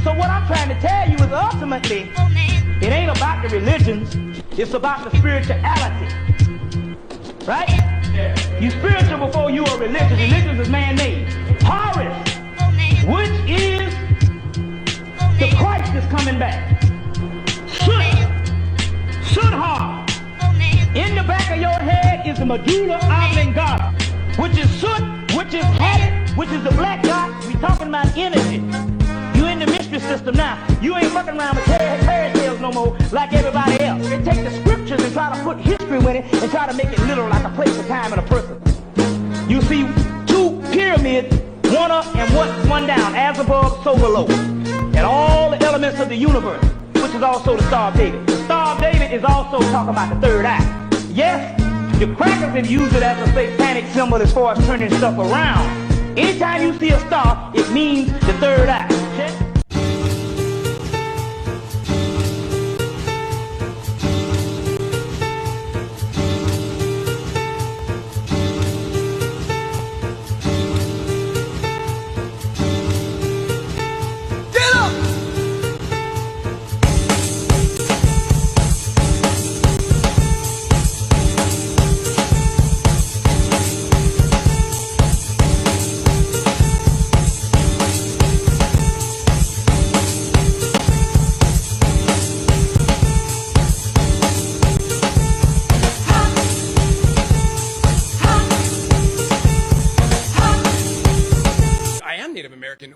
So what I'm trying to tell you is ultimately, it ain't about the religions, it's about the spirituality. Right? You spiritual before you are religious. Religion is man-made. Horus, which is the Christ is coming back. Sudhar. In the back of your head is the medulla oblongata, which is soot, which is habit, which is the black dot. We talking about energy. You in the mystery system now. You ain't fucking around with fairy tales no more like everybody else. They take the scriptures and try to put history with it and try to make it literal like a place, a time, and a person. You see two pyramids, one up and one down, as above, so below. And all the elements of the universe, which is also the Star of David. The Star of David is also talking about the third eye. Yes, the crackers have used it as a satanic symbol as far as turning stuff around. Anytime you see a star, it means the third eye. Okay?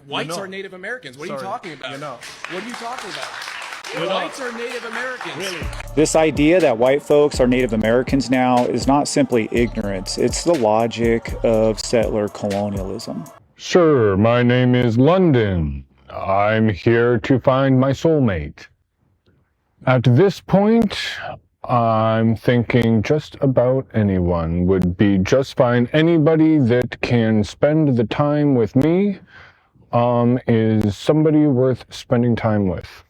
Whites are Native Americans. What are you talking about? What are you talking about? Whites are Native Americans. Really? This idea that white folks are Native Americans now is not simply ignorance. It's the logic of settler colonialism. Sir, my name is London. I'm here to find my soulmate. At this point, I'm thinking just about anyone would be just fine. Anybody that can spend the time with me is somebody worth spending time with.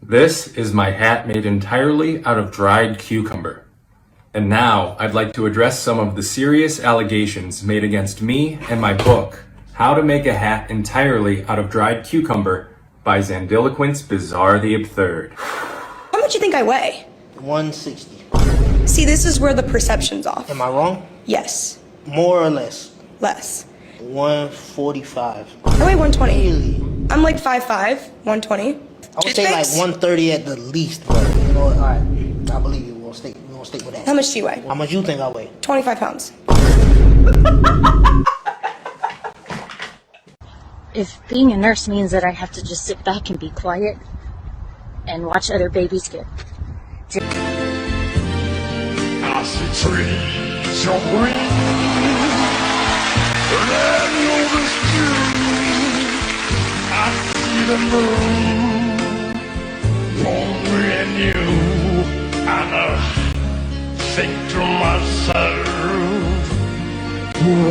This is my hat made entirely out of dried cucumber. And now I'd like to address some of the serious allegations made against me and my book, How to Make a Hat Entirely Out of Dried Cucumber by Zandiloquent's Bizarre the Absurd. How much do you think I weigh? 160. See, this is where the perception's off. Am I wrong? Yes. More or less? Less. 145. I weigh 120. Really? I'm like 5'5", 120. I would say like 130 at the least, but you know what? All right, I believe you. We'll stick with that. How much do you weigh? How much you think I weigh? 25 pounds. If being a nurse means that I have to just sit back and be quiet and watch other babies get... I see trees of green. I see the moon, lonely and you, and I think to myself,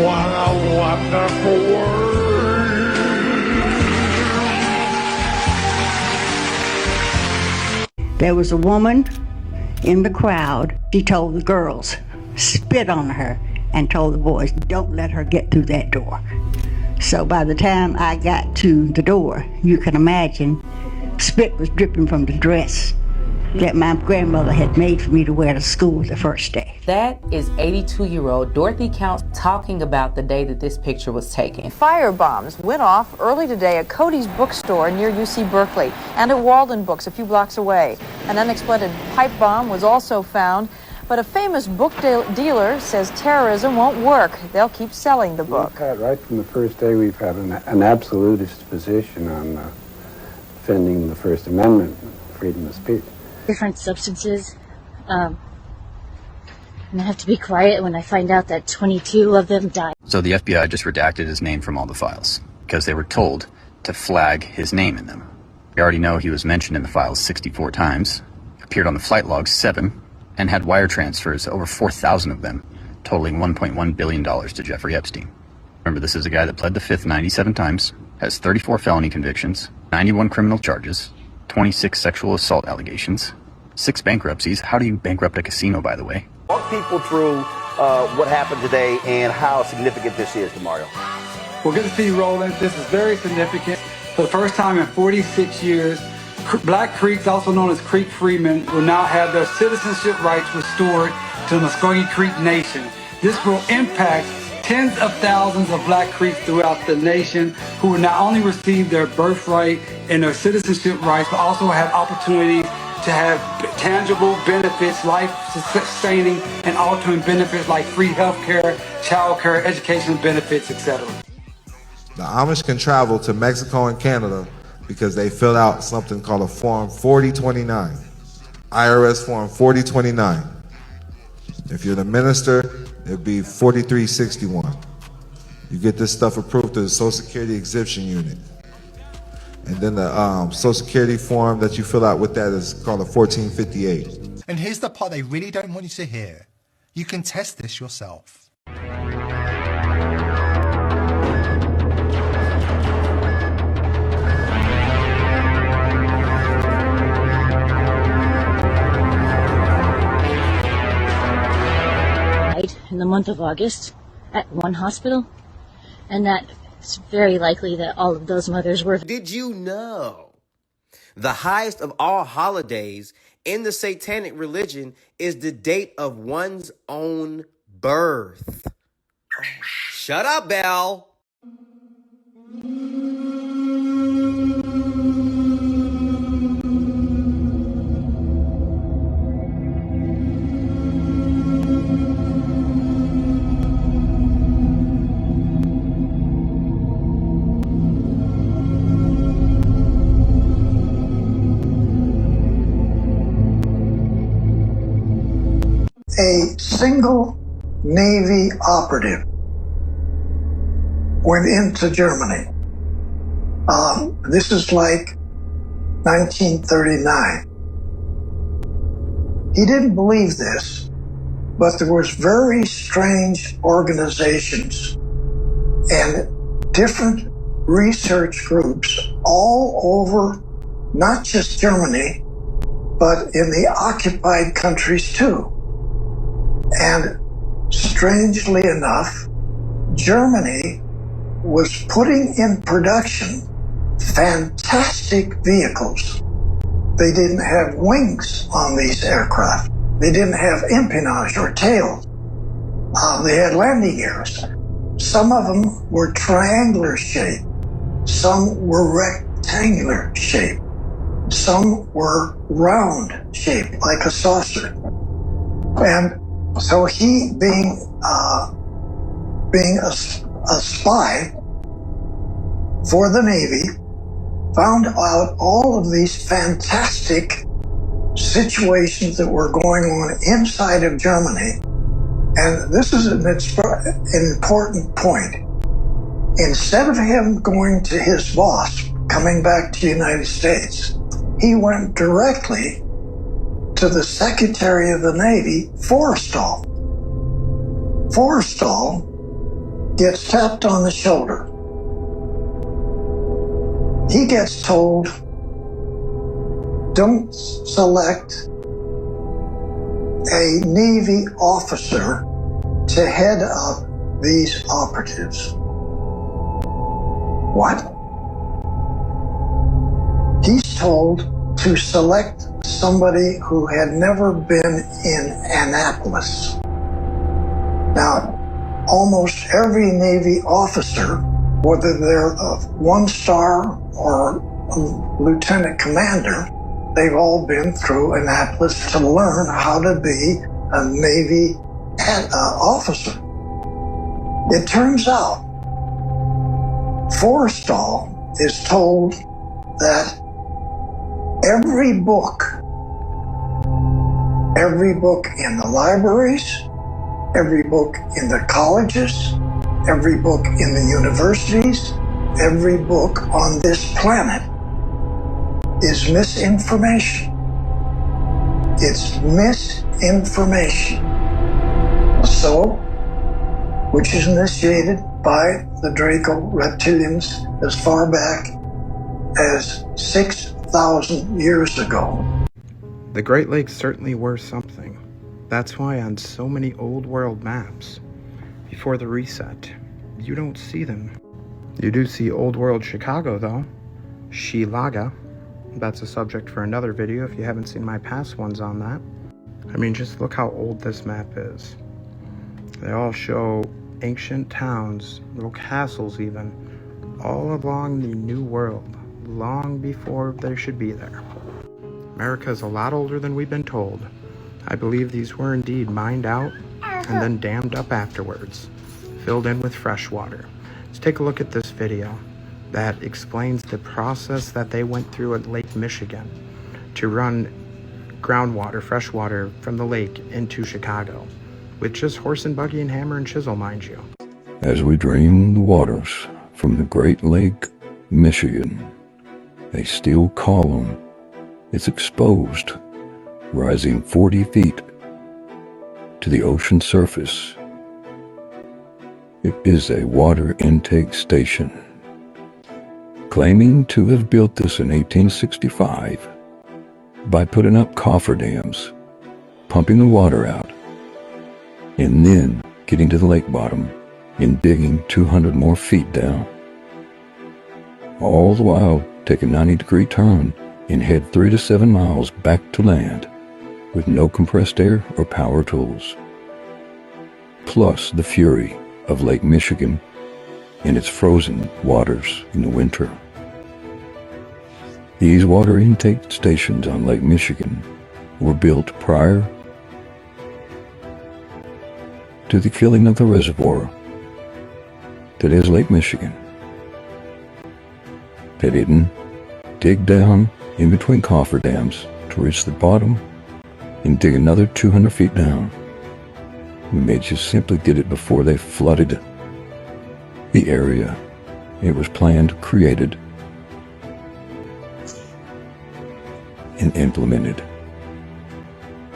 what a wonderful world. There was a woman in the crowd. She told the girls, spit on her, and told the boys, don't let her get through that door. So by the time I got to the door, you can imagine, spit was dripping from the dress that my grandmother had made for me to wear to school the first day. That is 82-year-old Dorothy Counts talking about the day that this picture was taken. Fire bombs went off early today at Cody's bookstore near UC Berkeley and at Walden Books a few blocks away. An unexploded pipe bomb was also found. But a famous book dealer says terrorism won't work. They'll keep selling the book. Right from the first day, we've had an absolutist position on defending the First Amendment, freedom of speech. Different substances. And I have to be quiet when I find out that 22 of them died. So the FBI just redacted his name from all the files because they were told to flag his name in them. We already know he was mentioned in the files 64 times, appeared on the flight logs 7, and had wire transfers, over 4,000 of them, totaling $1.1 billion to Jeffrey Epstein. Remember, this is a guy that pled the Fifth 97 times, has 34 felony convictions, 91 criminal charges, 26 sexual assault allegations, 6 bankruptcies. How do you bankrupt a casino, by the way? Walk people through what happened today and how significant this is to Mario. Well, good to see you, Roland. This is very significant. For the first time in 46 years, Black Creeks, also known as Creek Freemen, will now have their citizenship rights restored to the Muscogee Creek Nation. This will impact tens of thousands of Black Creeks throughout the nation who will not only receive their birthright and their citizenship rights, but also have opportunities to have tangible benefits, life-sustaining and altering benefits like free health care, child care, education benefits, etc. The Amish can travel to Mexico and Canada because they fill out something called a Form 4029, IRS Form 4029. If you're the minister, it'd be 4361. You get this stuff approved through the Social Security Exemption Unit. And then the Social Security form that you fill out with that is called a 1458. And here's the part they really don't want you to hear. You can test this yourself. In the month of August at one hospital, and that it's very likely that all of those mothers were. Did you know the highest of all holidays in the satanic religion is the date of one's own birth? Shut up, Belle. A single Navy operative went into Germany. This is like 1939. He didn't believe this, but there was very strange organizations and different research groups all over, not just Germany, but in the occupied countries too. And strangely enough, Germany was putting in production fantastic vehicles. They didn't have wings on these aircraft. They didn't have empennage or tails. They had landing gears. Some of them were triangular shaped. Some were rectangular shaped. Some were round shaped, like a saucer. And so he, being a spy for the Navy, found out all of these fantastic situations that were going on inside of Germany. And this is an important point. Instead of him going to his boss, coming back to the United States, he went directly to the Secretary of the Navy, Forrestal. Forrestal gets tapped on the shoulder. He gets told, don't select a Navy officer to head up these operatives. What? He's told to select somebody who had never been in Annapolis. Now, almost every Navy officer, whether they're a one-star or a lieutenant commander, they've all been through Annapolis to learn how to be a Navy officer. It turns out Forrestal is told that every book in the libraries, every book in the colleges, every book in the universities, every book on this planet is misinformation. It's misinformation. So, which is initiated by the Draco reptilians as far back as 6,000 years ago. The Great Lakes certainly were something. That's why on so many old world maps, before the reset, you don't see them You do see Old World Chicago, though. Shilaga. That's a subject for another video if you haven't seen my past ones on that. I mean, just look how old this map is. They all show ancient towns, little castles even, all along the New World, long before they should be there. America is a lot older than we've been told. I believe these were indeed mined out and then dammed up afterwards, filled in with fresh water. Let's take a look at this video that explains the process that they went through at Lake Michigan to run groundwater, fresh water from the lake into Chicago, with just horse and buggy and hammer and chisel, mind you. As we drain the waters from the Great Lake, Michigan, a steel column is exposed, rising 40 feet to the ocean surface. It is a water intake station. Claiming to have built this in 1865 by putting up cofferdams, pumping the water out, and then getting to the lake bottom and digging 200 more feet down. All the while take a 90-degree turn and head 3 to 7 miles back to land with no compressed air or power tools. Plus the fury of Lake Michigan and its frozen waters in the winter. These water intake stations on Lake Michigan were built prior to the filling of the reservoir that is Lake Michigan. They didn't dig down in between cofferdams to reach the bottom and dig another 200 feet down. They just simply did it before they flooded the area. It was planned, created, and implemented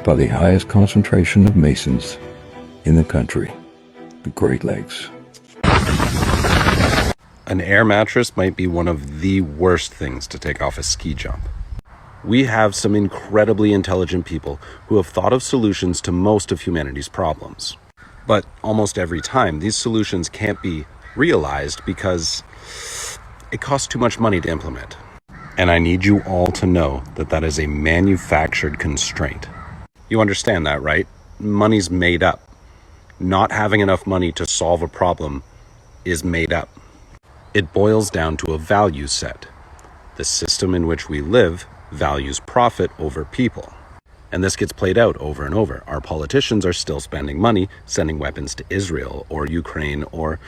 by the highest concentration of masons in the country, the Great Lakes. An air mattress might be one of the worst things to take off a ski jump. We have some incredibly intelligent people who have thought of solutions to most of humanity's problems. But almost every time, these solutions can't be realized because it costs too much money to implement. And I need you all to know that that is a manufactured constraint. You understand that, right? Money's made up. Not having enough money to solve a problem is made up. It boils down to a value set. The system in which we live values profit over people. And this gets played out over and over. Our politicians are still spending money sending weapons to Israel or Ukraine or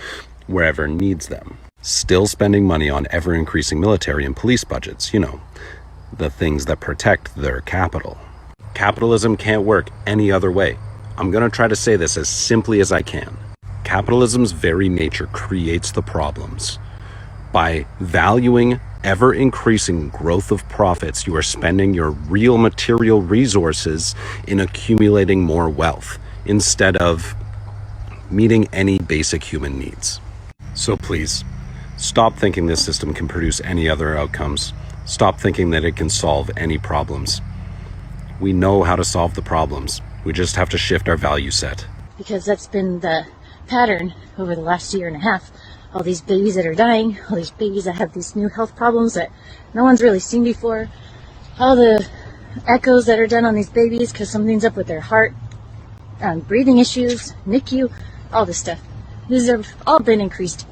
wherever needs them. Still spending money on ever-increasing military and police budgets, you know, the things that protect their capital. Capitalism can't work any other way. I'm going to try to say this as simply as I can. Capitalism's very nature creates the problems. By valuing ever-increasing growth of profits, you are spending your real material resources in accumulating more wealth instead of meeting any basic human needs. So please, stop thinking this system can produce any other outcomes. Stop thinking that it can solve any problems. We know how to solve the problems. We just have to shift our value set. Because that's been the pattern over the last year and a half. All these babies that are dying, all these babies that have these new health problems that no one's really seen before, all the echoes that are done on these babies because something's up with their heart, breathing issues, NICU, all this stuff. These have all been increased.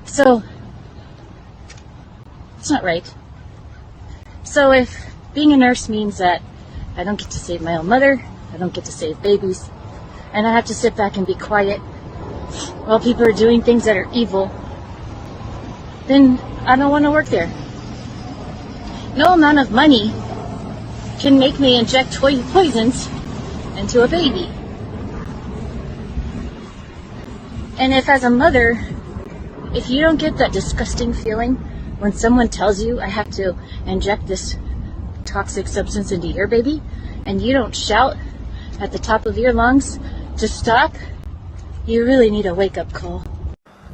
So, it's not right. So if being a nurse means that I don't get to save my own mother, I don't get to save babies, and I have to sit back and be quiet while people are doing things that are evil, then I don't want to work there. No amount of money can make me inject poisons into a baby. And if as a mother, if you don't get that disgusting feeling when someone tells you I have to inject this toxic substance into your baby, and you don't shout at the top of your lungs to stop, you really need a wake-up call.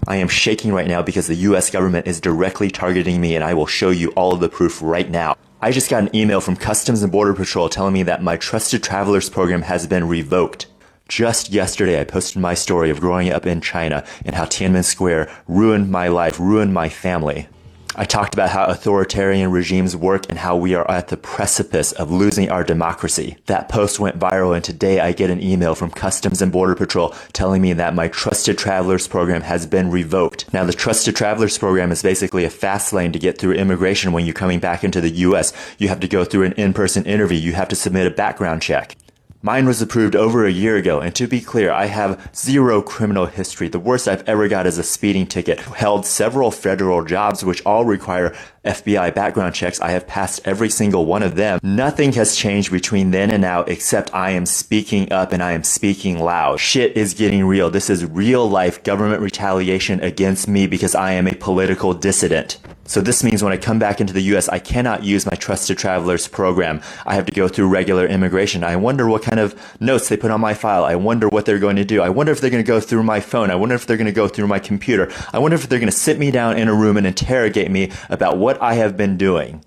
I am shaking right now because the US government is directly targeting me, and I will show you all of the proof right now. I just got an email from Customs and Border Patrol telling me that my Trusted Travelers program has been revoked. Just yesterday, I posted my story of growing up in China and how Tiananmen Square ruined my life, ruined my family. I talked about how authoritarian regimes work and how we are at the precipice of losing our democracy. That post went viral, and today I get an email from Customs and Border Patrol telling me that my Trusted Travelers program has been revoked. Now, the Trusted Travelers program is basically a fast lane to get through immigration when you're coming back into the U.S. You have to go through an in-person interview. You have to submit a background check. Mine was approved over a year ago, and to be clear, I have zero criminal history. The worst I've ever got is a speeding ticket. Held several federal jobs, which all require FBI background checks. I have passed every single one of them. Nothing has changed between then and now, except I am speaking up and I am speaking loud. Shit is getting real. This is real life government retaliation against me because I am a political dissident. So this means when I come back into the U.S., I cannot use my Trusted Travelers program. I have to go through regular immigration. I wonder what kind of notes they put on my file. I wonder what they're going to do. I wonder if they're going to go through my phone. I wonder if they're going to go through my computer. I wonder if they're going to sit me down in a room and interrogate me about what I have been doing.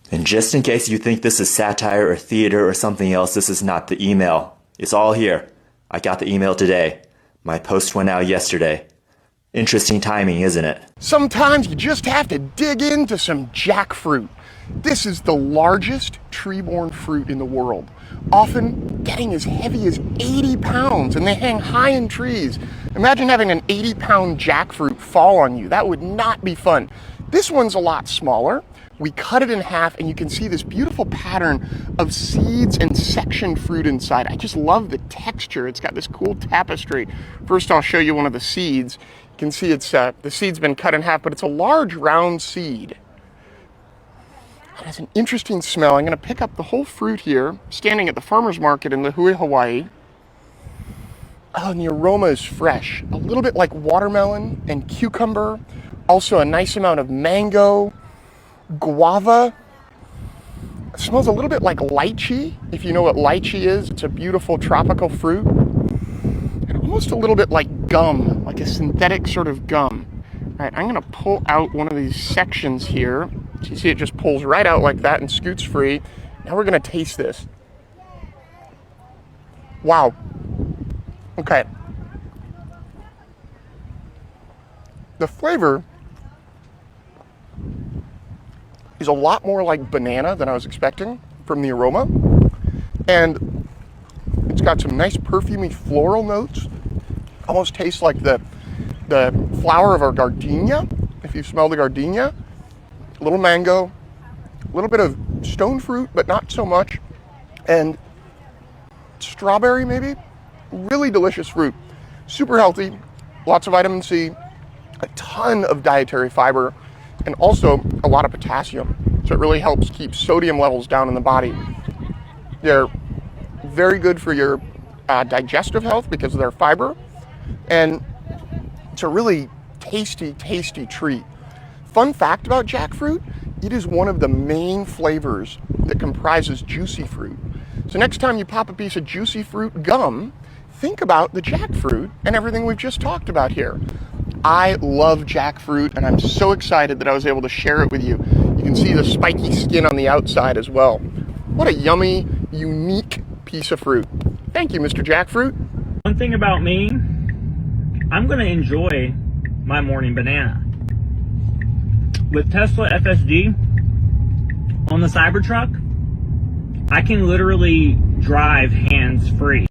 And just in case you think this is satire or theater or something else, this is not the email. It's all here. I got the email today. My post went out yesterday. Interesting timing, isn't it? Sometimes you just have to dig into some jackfruit. This is the largest tree-borne fruit in the world, often getting as heavy as 80 pounds, and they hang high in trees. Imagine having an 80-pound jackfruit fall on you. That would not be fun. This one's a lot smaller. We cut it in half, and you can see this beautiful pattern of seeds and sectioned fruit inside. I just love the texture. It's got this cool tapestry. First, I'll show you one of the seeds. You can see it's the seed's been cut in half, but it's a large round seed. It has an interesting smell. I'm going to pick up the whole fruit here, standing at the farmer's market in Lihue, Hawaii. Oh, and the aroma is fresh. A little bit like watermelon and cucumber. Also a nice amount of mango, guava. It smells a little bit like lychee. If you know what lychee is, it's a beautiful tropical fruit. And almost a little bit like gum, like a synthetic sort of gum. All right, I'm going to pull out one of these sections here. So you see it just pulls right out like that and scoots free. Now we're going to taste this. Wow. Okay. The flavor is a lot more like banana than I was expecting from the aroma. And it's got some nice perfumey floral notes. Almost tastes like the flower of a gardenia, if you smell the gardenia. A little mango, a little bit of stone fruit, but not so much. And strawberry maybe. Really delicious fruit. Super healthy, lots of vitamin C, a ton of dietary fiber, and also a lot of potassium. So it really helps keep sodium levels down in the body. They're very good for your digestive health because of their fiber. And it's a really tasty, tasty treat. Fun fact about jackfruit, it is one of the main flavors that comprises juicy fruit. So next time you pop a piece of juicy fruit gum, think about the jackfruit and everything we've just talked about here. I love jackfruit, and I'm so excited that I was able to share it with you. You can see the spiky skin on the outside as well. What a yummy, unique piece of fruit. Thank you, Mr. Jackfruit. One thing about me, I'm going to enjoy my morning banana. With Tesla FSD on the Cybertruck, I can literally drive hands-free.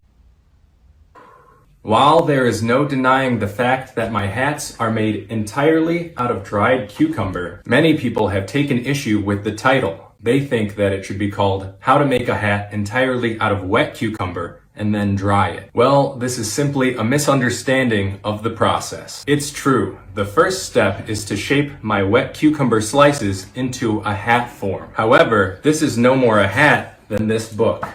While there is no denying the fact that my hats are made entirely out of dried cucumber, many people have taken issue with the title. They think that it should be called How to Make a Hat Entirely Out of Wet Cucumber and Then Dry It. Well, this is simply a misunderstanding of the process. It's true. The first step is to shape my wet cucumber slices into a hat form. However, this is no more a hat than this book.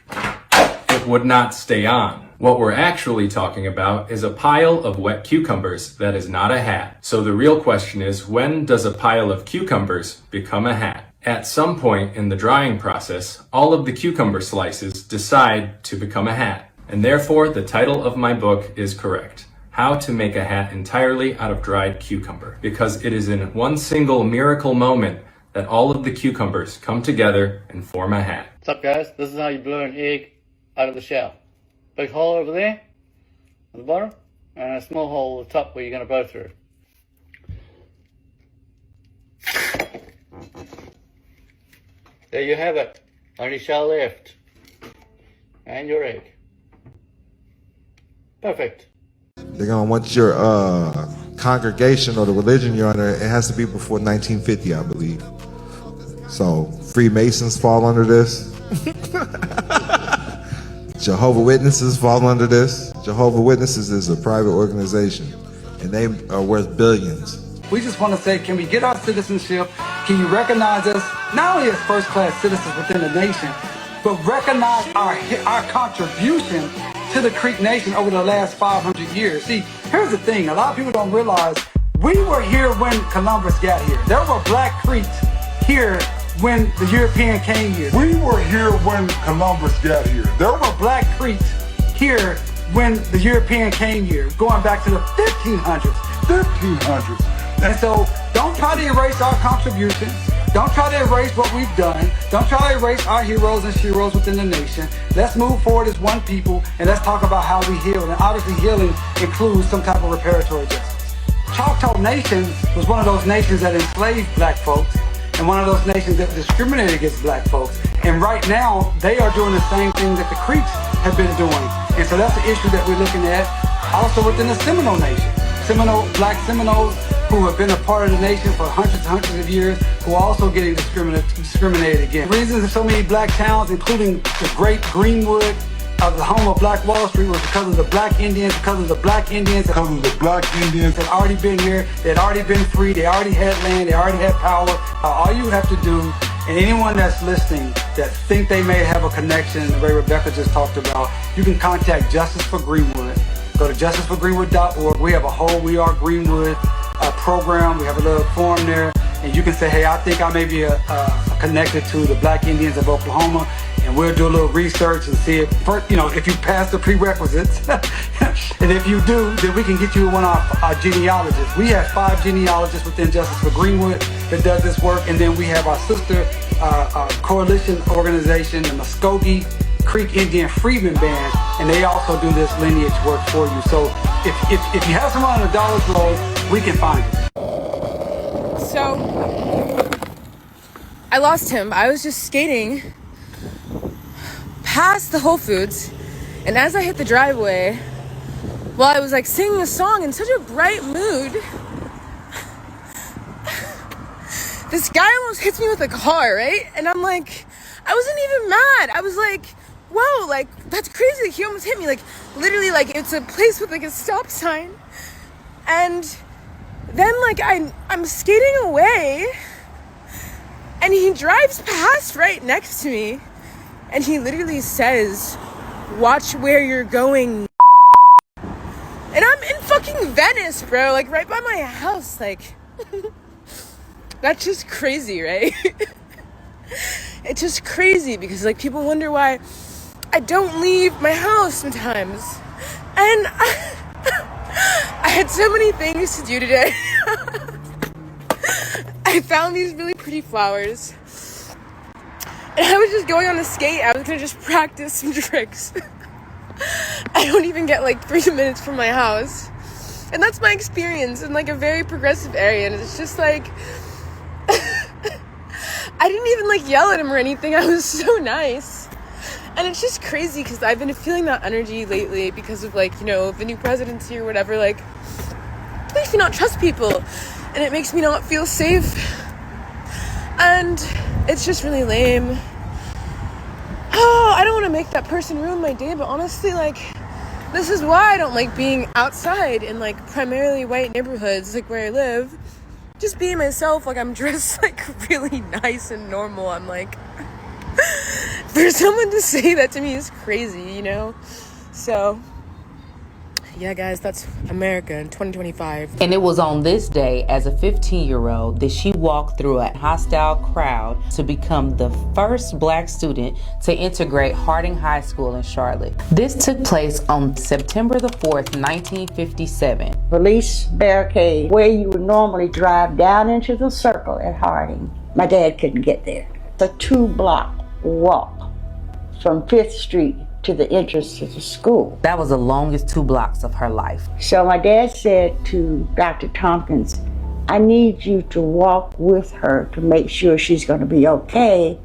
It would not stay on. What we're actually talking about is a pile of wet cucumbers that is not a hat. So the real question is, when does a pile of cucumbers become a hat? At some point in the drying process, all of the cucumber slices decide to become a hat. And therefore, the title of my book is correct. How to Make a Hat Entirely Out of Dried Cucumber. Because it is in one single miracle moment that all of the cucumbers come together and form a hat. What's up, guys? This is how you blow an egg out of the shell. big hole over there at the bottom, and a small hole at the top where you're going to blow through. There you have it. Only shell left. And your egg. Perfect. They're gonna want your congregation or the religion you're under. It has to be before 1950, I believe. So Freemasons fall under this. Jehovah's Witnesses fall under this. Jehovah's Witnesses is a private organization, and they are worth billions. We just want to say, can we get our citizenship? Can you recognize us not only as first-class citizens within the nation, but recognize our contribution to the Creek Nation over the last 500 years? See, here's the thing. A lot of people don't realize we were here when Columbus got here. There were Black Creeks here when the European came here. We were here when Columbus got here. There were Black Creeks here when the European came here, going back to the 1500s. And so don't try to erase our contributions. Don't try to erase what we've done. Don't try to erase our heroes and sheroes within the nation. Let's move forward as one people, and let's talk about how we heal. And obviously healing includes some type of reparatory justice. Choctaw Nation was one of those nations that enslaved Black folks, and one of those nations that discriminated against Black folks. And right now, they are doing the same thing that the Creeks have been doing. And so that's the issue that we're looking at. Also within the Seminole Nation. Black Seminoles who have been a part of the nation for hundreds and hundreds of years, who are also getting discriminated against. The reasons so many Black towns, including the great Greenwood, the home of Black Wall Street, was because of the Black Indians, because of the Black Indians that already been here, they had already been free, they already had land, they already had power. All you have to do, and anyone that's listening that think they may have a connection, the way Rebecca just talked about, you can contact Justice for Greenwood. Go to justiceforgreenwood.org. We have a whole We Are Greenwood program. We have a little form there, and you can say, hey, I think I may be connected to the Black Indians of Oklahoma, and we'll do a little research and see if you pass the prerequisites. And if you do, then we can get you one of our genealogists. We have 5 genealogists within Justice for Greenwood that does this work, and then we have our sister coalition organization, the Muskogee Creek Indian Freedmen Band, and they also do this lineage work for you. So if you have someone on the dollar roll, we can find it. So I lost him. I was just skating past the Whole Foods, and as I hit the driveway, while I was like singing a song in such a bright mood, this guy almost hits me with a car, right? And I'm like, I wasn't even mad. I was like, whoa, like, that's crazy. He almost hit me. Like, literally, like, it's a place with, like, a stop sign. And then, like, I'm skating away, and he drives past right next to me, and he literally says, watch where you're going. And I'm in fucking Venice, bro. Like, right by my house. Like, that's just crazy, right? It's just crazy because, like, people wonder why I don't leave my house sometimes. And I had so many things to do today. I found these really pretty flowers. And I was just going on the skate. I was going to just practice some tricks. I don't even get like 3 minutes from my house. And that's my experience in like a very progressive area. And it's just like, I didn't even like yell at him or anything. I was so nice. And it's just crazy because I've been feeling that energy lately because of like, you know, the new presidency or whatever. Like, it makes me not trust people. And it makes me not feel safe. And it's just really lame. Oh, I don't want to make that person ruin my day, but honestly, like, this is why I don't like being outside in, like, primarily white neighborhoods, like, where I live. Just being myself, like, I'm dressed, like, really nice and normal. I'm like, for someone to say that to me is crazy, you know? So, yeah, guys, that's America in 2025. And it was on this day, as a 15-year-old, that she walked through a hostile crowd to become the first Black student to integrate Harding High School in Charlotte. This took place on September the 4th, 1957. Police barricade where you would normally drive down into the circle at Harding. My dad couldn't get there. It's a 2-block walk from 5th Street to the entrance to the school. That was the longest 2 blocks of her life. So my dad said to Dr. Tompkins, I need you to walk with her to make sure she's going to be okay,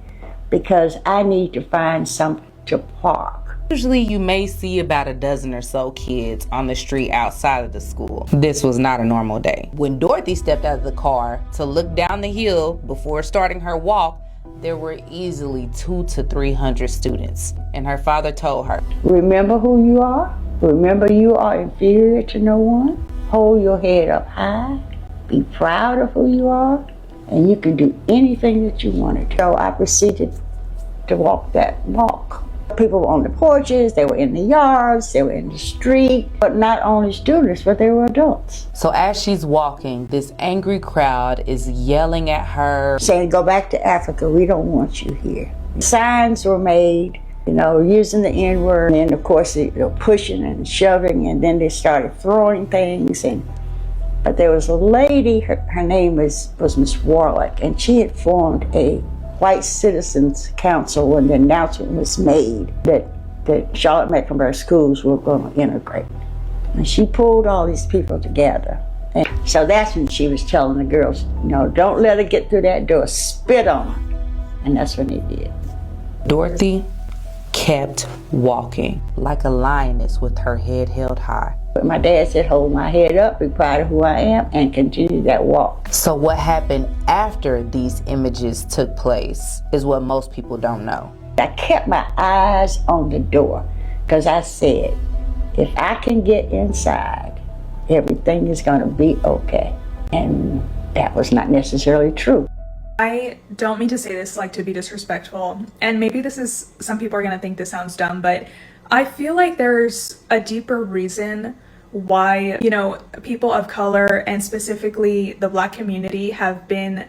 because I need to find something to park. Usually you may see about a dozen or so kids on the street outside of the school. This was not a normal day. When Dorothy stepped out of the car to look down the hill before starting her walk, there were easily 200 to 300 students. And her father told her, remember who you are. Remember you are inferior to no one. Hold your head up high. Be proud of who you are. And you can do anything that you want to. So I proceeded to walk that walk. People were on the porches, they were in the yards, they were in the street, but not only students, but they were adults. So as she's walking, this angry crowd is yelling at her, saying, go back to Africa, we don't want you here. Signs were made, using the N-word, and of course they were pushing and shoving, and then they started throwing things. But there was a lady, her name was Miss Warlick, and she had formed a White Citizens Council when the announcement was made that Charlotte Mecklenburg schools were going to integrate. And she pulled all these people together. And so that's when she was telling the girls, don't let her get through that door, spit on her. And that's when they did. Dorothy kept walking like a lioness with her head held high. But my dad said, hold my head up, be proud of who I am, and continue that walk. So what happened after these images took place is what most people don't know. I kept my eyes on the door because I said, if I can get inside, everything is going to be okay. And that was not necessarily true. I don't mean to say this to be disrespectful, and maybe some people are going to think this sounds dumb, but I feel like there's a deeper reason why, people of color and specifically the Black community have been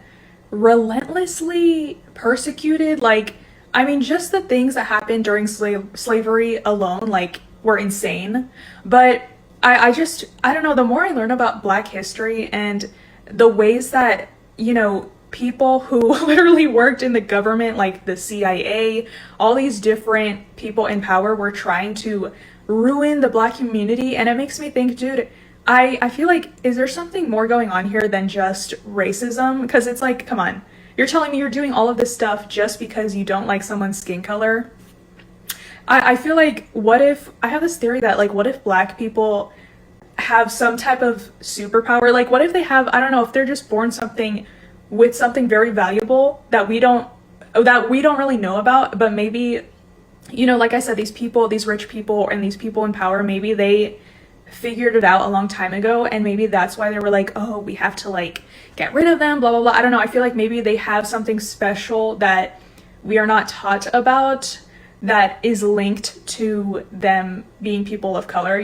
relentlessly persecuted. Just the things that happened during slavery alone, were insane. But I don't know, the more I learn about Black history and the ways that, people who literally worked in the government, like the CIA, all these different people in power were trying to ruin the Black community. And it makes me think, dude, I feel like, is there something more going on here than just racism? Because it's come on, you're telling me you're doing all of this stuff just because you don't like someone's skin color? I feel like, I have this theory that what if Black people have some type of superpower? What if they have, I don't know, if they're just born with something very valuable that we don't really know about, but maybe, like I said, these rich people and these people in power, maybe they figured it out a long time ago, and maybe that's why they were oh, we have to get rid of them, blah, blah, blah. I don't know. I feel like maybe they have something special that we are not taught about that is linked to them being people of color,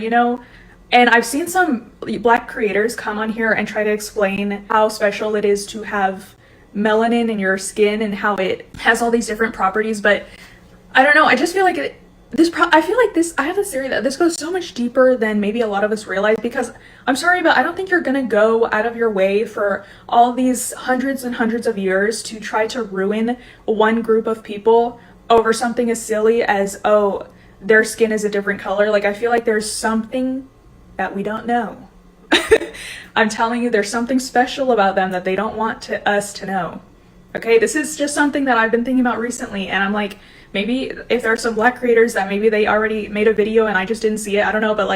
And I've seen some Black creators come on here and try to explain how special it is to have melanin in your skin and how it has all these different properties. But I don't know. I just feel like I have this theory that this goes so much deeper than maybe a lot of us realize, because I'm sorry, but I don't think you're going to go out of your way for all these hundreds and hundreds of years to try to ruin one group of people over something as silly as, oh, their skin is a different color. I feel like there's something that we don't know. I'm telling you, there's something special about them that they don't want us to know. Okay, this is just something that I've been thinking about recently, and I'm maybe if there are some Black creators that maybe they already made a video and I just didn't see it, I don't know, but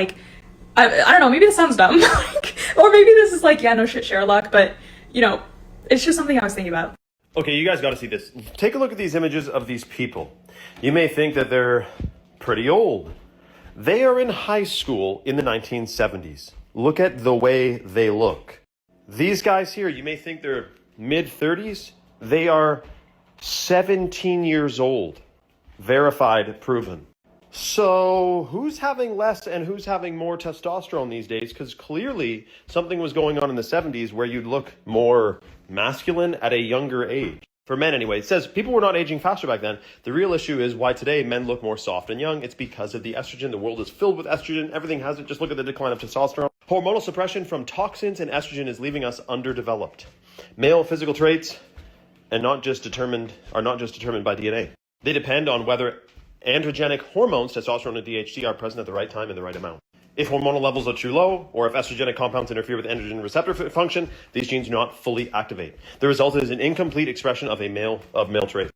I don't know, maybe this sounds dumb. Or maybe this is yeah, no shit, Sherlock, but it's just something I was thinking about. Okay, you guys got to see this. Take a look at these images of these people. You may think that they're pretty old. They are in high school in the 1970s. Look at the way they look. These guys here, you may think they're mid-30s. They are 17 years old. Verified, proven. So who's having less and who's having more testosterone these days? Because clearly something was going on in the 70s where you'd look more masculine at a younger age. For men anyway. It says people were not aging faster back then. The real issue is why today men look more soft and young. It's because of the estrogen. The world is filled with estrogen. Everything has it. Just look at the decline of testosterone. Hormonal suppression from toxins and estrogen is leaving us underdeveloped. Male physical traits are not just determined by DNA. They depend on whether Androgenic hormones, testosterone and DHT, are present at the right time in the right amount. If hormonal levels are too low, or if estrogenic compounds interfere with androgen receptor function, these genes do not fully activate. The result is an incomplete expression of male trait.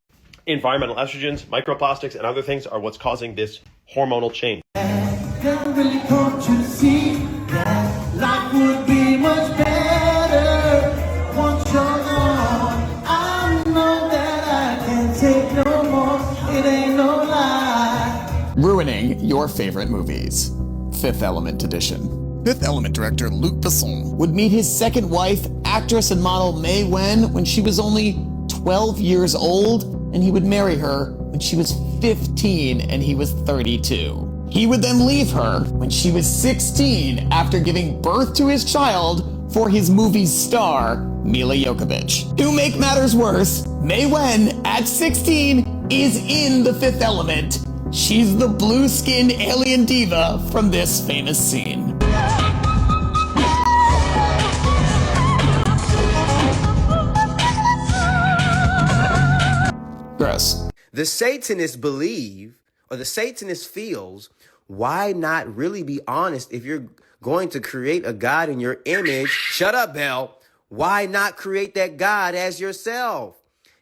Environmental estrogens, microplastics, and other things are what's causing this hormonal change. Really want you to see that life would be much better once you're gone. I know that I can't take no more. It ain't no lie. Ruining your favorite movies. Fifth Element edition. Fifth Element director Luc Besson would meet his second wife, actress and model May Wen, when she was only 12 years old, and he would marry her when she was 15 and he was 32. He would then leave her when she was 16 after giving birth to his child for his movie's star, Mila Jovovich. To make matters worse, May Wen, at 16, is in The Fifth Element. She's the blue-skinned alien diva from this famous scene. Gross. The Satanist believe, or the Satanist feels, why not really be honest if you're going to create a God in your image? Shut up, Belle. Why not create that God as yourself?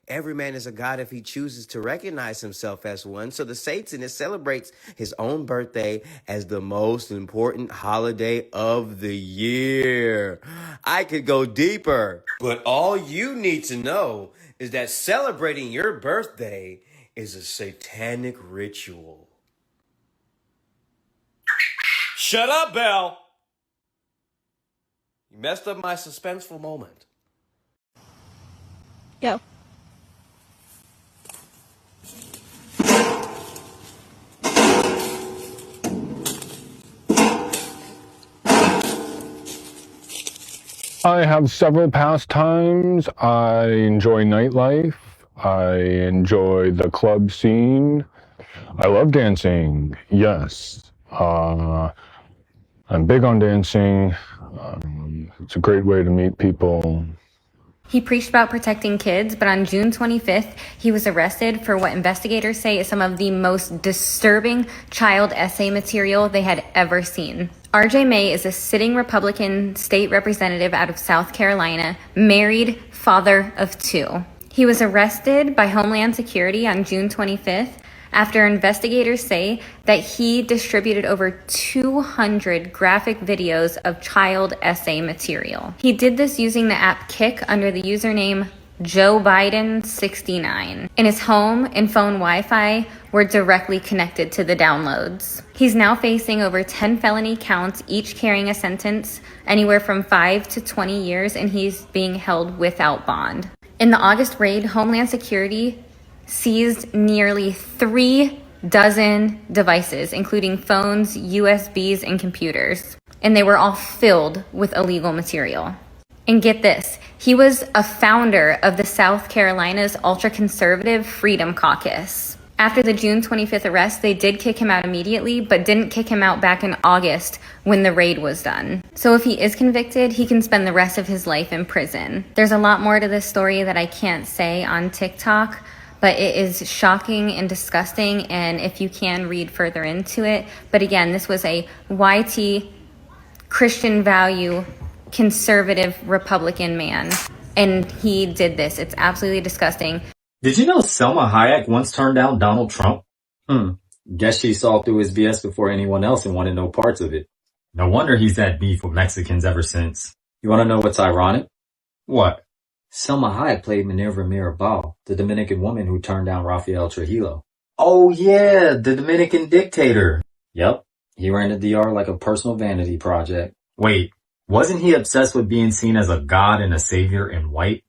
Every man is a God if he chooses to recognize himself as one. So the Satanist celebrates his own birthday as the most important holiday of the year. I could go deeper, but all you need to know is that celebrating your birthday is a satanic ritual. Shut up, Belle! You messed up my suspenseful moment. Go. I have several pastimes. I enjoy nightlife. I enjoy the club scene. I love dancing, yes. I'm big on dancing. It's a great way to meet people. He preached about protecting kids, but on June 25th, he was arrested for what investigators say is some of the most disturbing child essay material they had ever seen. RJ May is a sitting Republican state representative out of South Carolina, married, father of 2. He was arrested by Homeland Security on June 25th after investigators say that he distributed over 200 graphic videos of child essay material. He did this using the app Kik under the username Joe Biden 69. And his home and phone Wi-Fi were directly connected to the downloads. He's now facing over 10 felony counts, each carrying a sentence anywhere from 5 to 20 years, and he's being held without bond. In the August raid, Homeland Security seized nearly 3 dozen devices, including phones, USBs, and computers. And they were all filled with illegal material. And get this, he was a founder of the South Carolina's ultra-conservative Freedom Caucus. After the June 25th arrest, they did kick him out immediately, but didn't kick him out back in August when the raid was done. So if he is convicted, he can spend the rest of his life in prison. There's a lot more to this story that I can't say on TikTok, but it is shocking and disgusting, and if you can, read further into it. But again, this was a YT Christian value conservative Republican man, and he did this. It's absolutely disgusting. Did you know Selma Hayek once turned down Donald Trump? Guess she saw through his BS before anyone else and wanted no parts of it. No wonder he's had beef with Mexicans ever since. You want to know what's ironic? What? Selma Hayek played Minerva Mirabal, the Dominican woman who turned down Rafael Trujillo. Oh yeah, the Dominican dictator. Yep, he ran the DR like a personal vanity project. Wait, wasn't he obsessed with being seen as a god and a savior in white?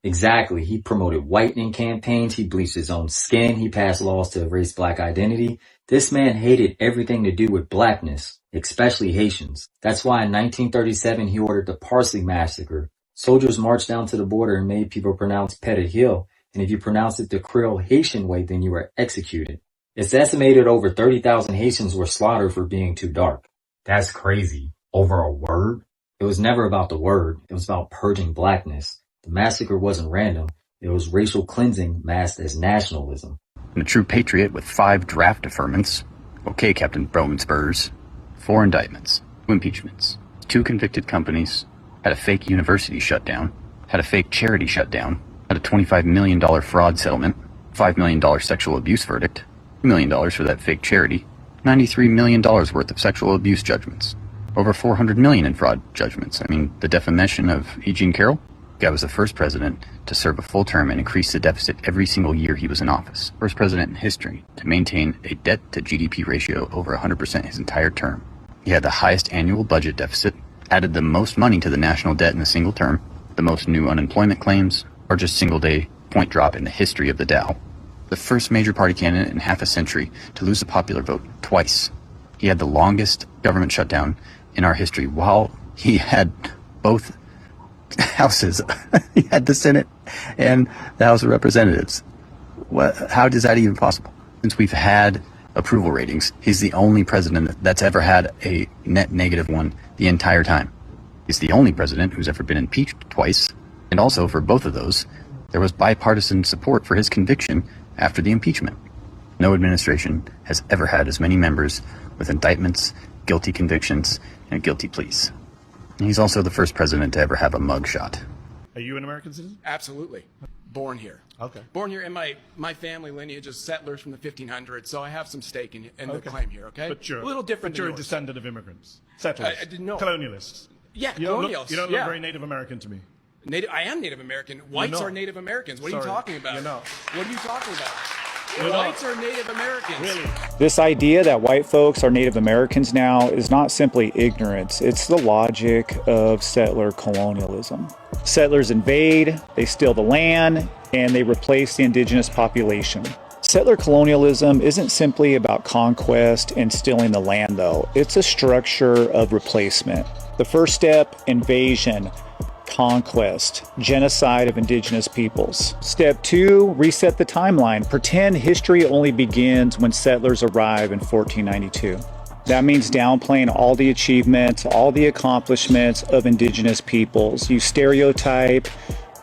Exactly. He promoted whitening campaigns. He bleached his own skin. He passed laws to erase black identity. This man hated everything to do with blackness, especially Haitians. That's why in 1937 he ordered the Parsley Massacre. Soldiers marched down to the border and made people pronounce Petit Hill, and if you pronounced it the Creole Haitian way, then you were executed. It's estimated over 30,000 Haitians were slaughtered for being too dark. That's crazy. Over a word? It was never about the word. It was about purging blackness. The massacre wasn't random. It was racial cleansing masked as nationalism. and a true patriot with 5 draft deferments. Okay, Captain Bowman Spurs. 4 indictments, 2 impeachments, 2 convicted companies, had a fake university shut down, had a fake charity shut down, had a $25 million fraud settlement, $5 million sexual abuse verdict, $2 million for that fake charity, $93 million worth of sexual abuse judgments, over $400 million in fraud judgments. I mean, the defamation of E. Jean Carroll? Guy was the first president to serve a full term and increase the deficit every single year he was in office. First president in history to maintain a debt to GDP ratio over 100% his entire term. He had the highest annual budget deficit, added the most money to the national debt in a single term, the most new unemployment claims, or just single-day point drop in the history of the Dow. The first major party candidate in half a century to lose the popular vote twice. He had the longest government shutdown in our history while he had both houses. He had the Senate and the House of Representatives. How is that even possible? Since we've had approval ratings, he's the only president that's ever had a net negative one the entire time. He's the only president who's ever been impeached twice, and also for both of those, there was bipartisan support for his conviction after the impeachment. No administration has ever had as many members with indictments, guilty convictions, and guilty pleas. He's also the first president to ever have a mugshot. Are you an American citizen? Absolutely. Born here. Okay. Born here, and my family lineage is settlers from the 1500s, so I have some stake in the Okay. claim here, okay? But you're a little different But you're than a yours. descendant of immigrants, settlers, I didn't know. colonialists. Yeah, You don't colonials. look, you don't yeah. look very Native American to me. I am Native American. Whites not. are Native Americans. What are you Sorry, talking about? you're not. What are you talking about? You're Whites not. are Native Americans. Really? This idea that white folks are Native Americans now is not simply ignorance, it's the logic of settler colonialism. Settlers invade, they steal the land, and they replace the indigenous population. Settler colonialism isn't simply about conquest and stealing the land, though. It's a structure of replacement. The first step, invasion. Conquest, genocide of indigenous peoples. Step 2, reset the timeline. Pretend history only begins when settlers arrive in 1492. That means downplaying all the achievements, all the accomplishments of indigenous peoples. You stereotype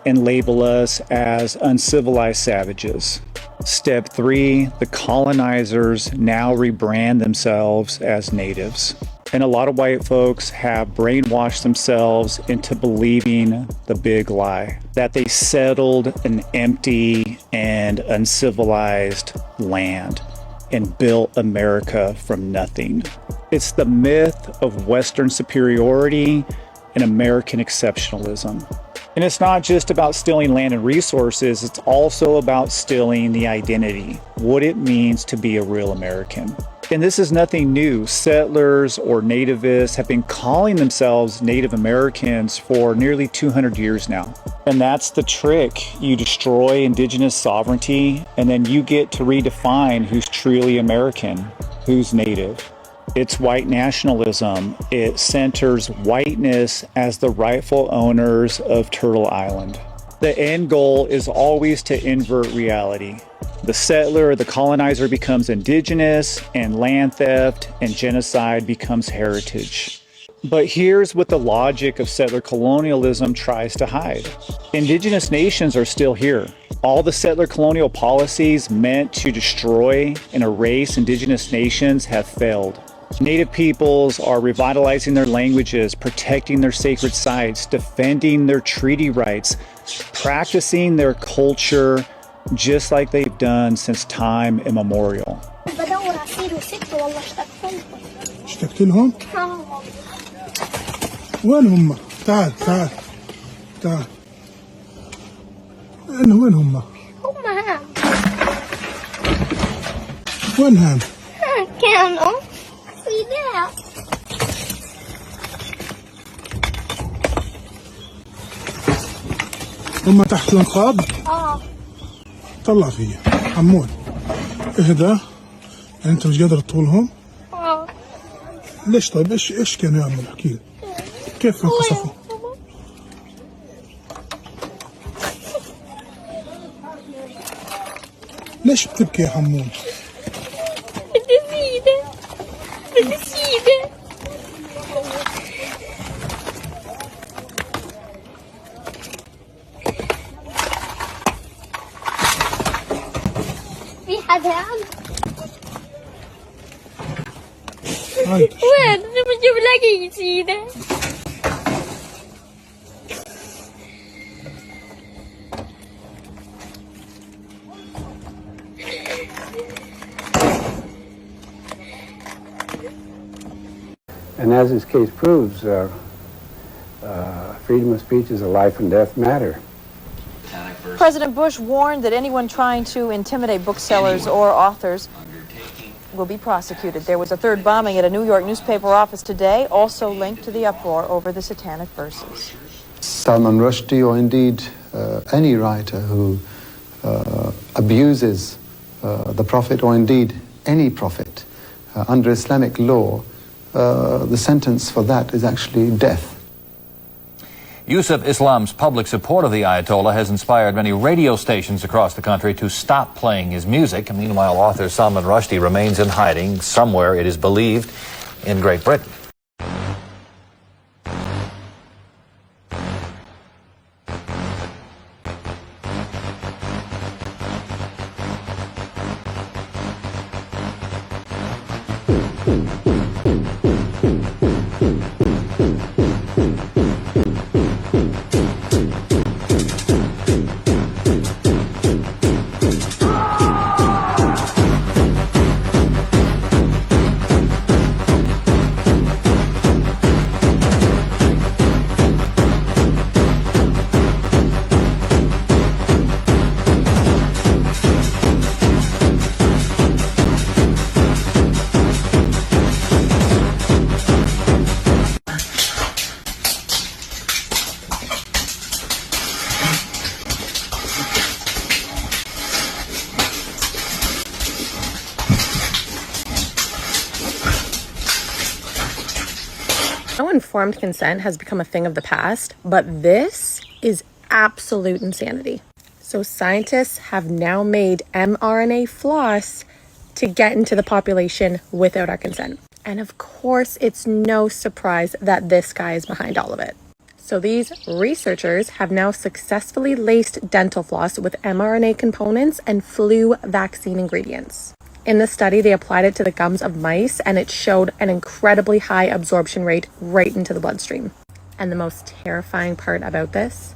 and label us as uncivilized savages. Step 3, the colonizers now rebrand themselves as natives. And a lot of white folks have brainwashed themselves into believing the big lie, that they settled an empty and uncivilized land and built America from nothing. It's the myth of Western superiority and American exceptionalism. And it's not just about stealing land and resources, it's also about stealing the identity, what it means to be a real American. And this is nothing new. Settlers or nativists have been calling themselves Native Americans for nearly 200 years now. And that's the trick. You destroy indigenous sovereignty, and then you get to redefine who's truly American, who's Native. It's white nationalism. It centers whiteness as the rightful owners of Turtle Island. The end goal is always to invert reality. The settler, the colonizer becomes indigenous, and land theft and genocide becomes heritage. But here's what the logic of settler colonialism tries to hide. Indigenous nations are still here. All the settler colonial policies meant to destroy and erase indigenous nations have failed. Native peoples are revitalizing their languages, protecting their sacred sites, defending their treaty rights, practicing their culture just like they've done since time immemorial. بدور عصير وست والله اشتقت لكم. اشتقت لهم؟ وين هم؟ تعال تعال تعال. وين هم؟ هم هان. وين هان؟ كانوا في داع. هم تحت الانقاض؟ طلع فيا حمود اهدى يعني انت مش قادر تطولهم؟ ليش طيب ايش كانوا يعملوا احكي لي كيف انقصفوا؟ ليش بتبكي يا حمود؟ بدي سيدة بدي سيدة. في أذهب وين بجيب لك جديدة And as this case proves, freedom of speech is a life and death matter. President Bush warned that anyone trying to intimidate booksellers or authors will be prosecuted. There was a third bombing at a New York newspaper office today, also linked to the uproar over the satanic verses. Salman Rushdie, or indeed any writer who abuses the Prophet, or indeed any prophet, under Islamic law, the sentence for that is actually death. Use of Islam's public support of the Ayatollah has inspired many radio stations across the country to stop playing his music. Meanwhile, author Salman Rushdie remains in hiding somewhere, it is believed, in Great Britain. No informed consent has become a thing of the past, but this is absolute insanity. So scientists have now made mRNA floss to get into the population without our consent. And of course, it's no surprise that this guy is behind all of it. So these researchers have now successfully laced dental floss with mRNA components and flu vaccine ingredients. In the study, they applied it to the gums of mice, and it showed an incredibly high absorption rate right into the bloodstream. And the most terrifying part about this?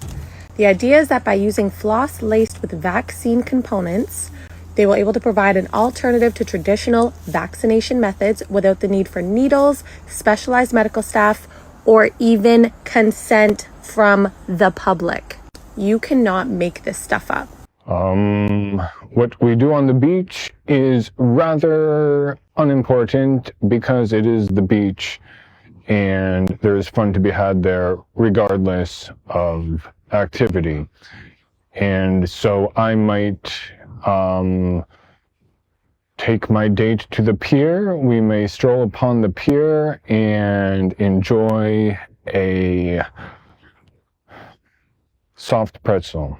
The idea is that by using floss laced with vaccine components, they were able to provide an alternative to traditional vaccination methods without the need for needles, specialized medical staff, or even consent from the public. You cannot make this stuff up. What we do on the beach is rather unimportant because it is the beach and there is fun to be had there regardless of activity. And so I might take my date to the pier. We may stroll upon the pier and enjoy a soft pretzel.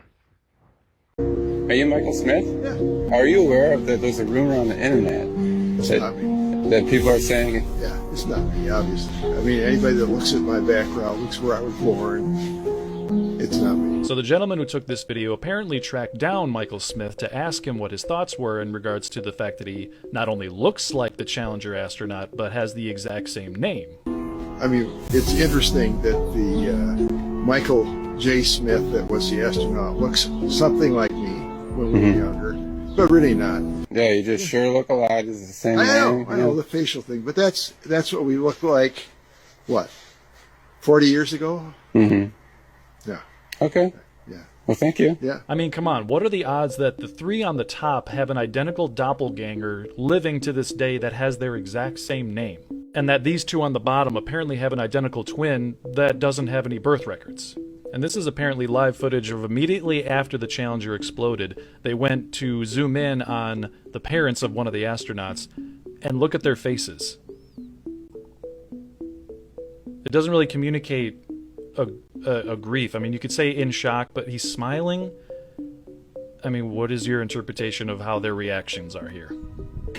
Are you Michael Smith? Yeah. Are you aware of that there's a rumor on the internet that people are saying? Yeah, it's not me, obviously. I mean, anybody that looks at my background, looks where I was born, it's not me. So the gentleman who took this video apparently tracked down Michael Smith to ask him what his thoughts were in regards to the fact that he not only looks like the Challenger astronaut, but has the exact same name. I mean, it's interesting that the Michael J. Smith that was the astronaut looks something like me when we were younger, but really not. Yeah, you just sure look alike. It's the same name. I know the facial thing, but that's what we looked like, what, 40 years ago? Mm-hmm. Yeah. Okay. Yeah. Well, thank you. Yeah. I mean, come on. What are the odds that the three on the top have an identical doppelganger living to this day that has their exact same name? And that these two on the bottom apparently have an identical twin that doesn't have any birth records? And this is apparently live footage of immediately after the Challenger exploded. They went to zoom in on the parents of one of the astronauts and look at their faces. It doesn't really communicate a grief. I mean, you could say in shock, but he's smiling. I mean, what is your interpretation of how their reactions are here?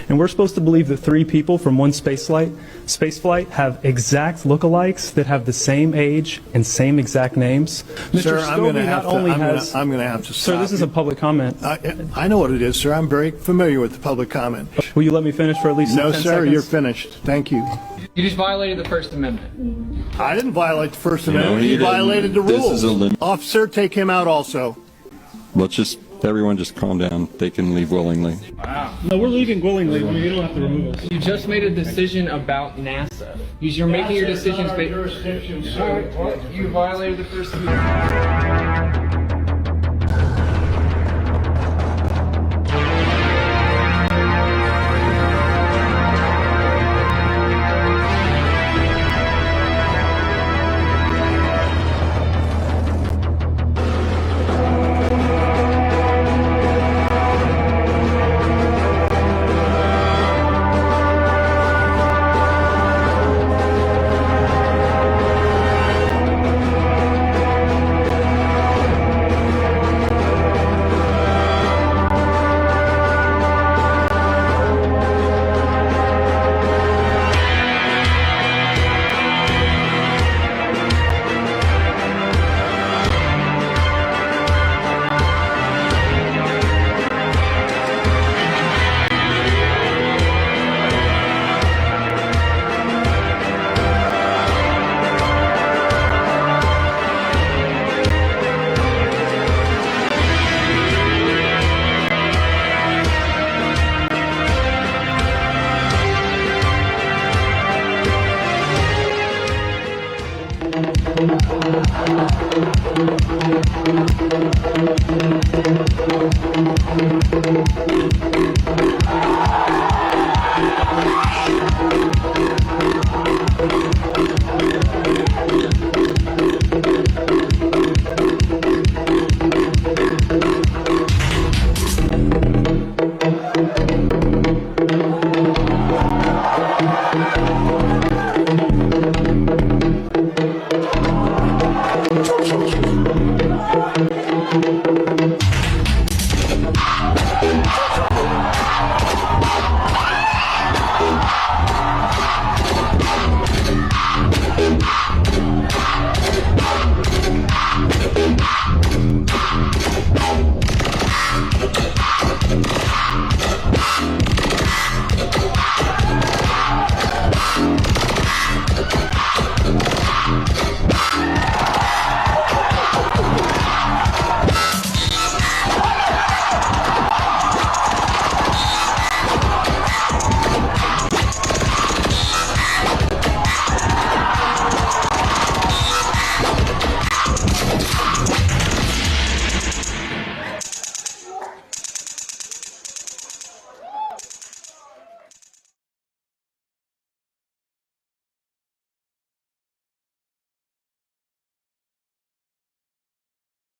And we're supposed to believe that 3 people from one spaceflight have exact lookalikes that have the same age and same exact names. Sir, Mr. I'm going to Scobie have not to. only I'm has. going to have to stop. Sir, this is a public comment. I know what it is, sir. I'm very familiar with the public comment. Will you let me finish for at least 10 No, seconds? sir. You're finished. Thank you. You just violated the First Amendment. I didn't violate the First You know, Amendment. he He didn't. violated the This rules. is a limit. Officer, take him out also. Let's just, everyone just calm down. They can leave willingly. Wow. No, we're leaving willingly. You don't have to remove us. You just made a decision about NASA. You're making your decisions based. Jurisdiction, All sir. right, well, you violated the First Amendment.